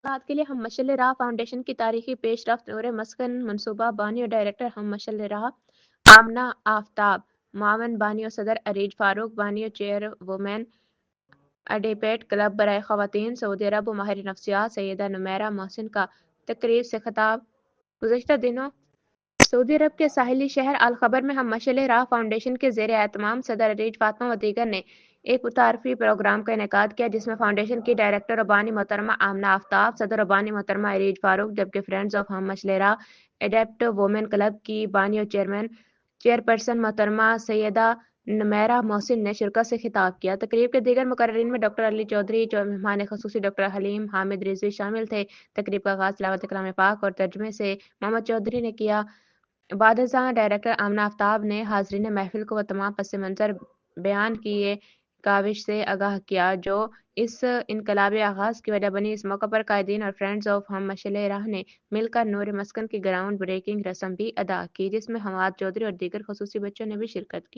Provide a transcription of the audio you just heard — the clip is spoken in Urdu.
رات کے لیے ہم مشعل راہ فاؤنڈیشن کی تاریخی پیش رفت نور مسکن منصوبہ بانی اور ڈائریکٹر ہم مشعل راہ آمنہ آفتاب، معاون بانی و صدر عریج فاروق بانی و چیئر وومین اڈیپیٹ کلب برائے خواتین سعودی عرب و ماہر نفسیات سیدہ نمیرہ محسن کا تقریب سے خطاب۔ گزشتہ دنوں سعودی عرب کے ساحلی شہر الخبر میں ہم مشعل راہ فاؤنڈیشن کے زیر اہتمام صدر عریج فاطمہ و دیگر نے ایک متعارفی پروگرام کا انعقاد کیا، جس میں فاؤنڈیشن کی ڈائریکٹر و بانی محترمہ آمنہ آفتاب، صدر و بانی محترمہ عریج فاروق، جبکہ فرینڈز آف ہم مشعل راہ اڈیپٹ وومین کلب کی بانی و چیئرپرسن محترمہ سیدہ نمیرہ محسن نے شرکت سے خطاب کیا۔ تقریب کے دیگر مقررین میں ڈاکٹر علی چودھری، مہمان خصوصی ڈاکٹر حلیم حامد رضوی شامل تھے۔ تقریب کا آغاز تلاوت کلام پاک اور ترجمے سے محمد چودھری نے کیا۔ بعد ازاں ڈائریکٹر آمنہ آفتاب نے حاضرین محفل کو وہ تمام پس منظر بیان کیے کاوش سے آگاہ کیا جو اس انقلابی آغاز کی وجہ بنی۔ اس موقع پر قائدین اور فرینڈز آف ہم مشعل راہ نے مل کر نور مسکن کی گراؤنڈ بریکنگ رسم بھی ادا کی، جس میں حماد چودھری اور دیگر خصوصی بچوں نے بھی شرکت کی۔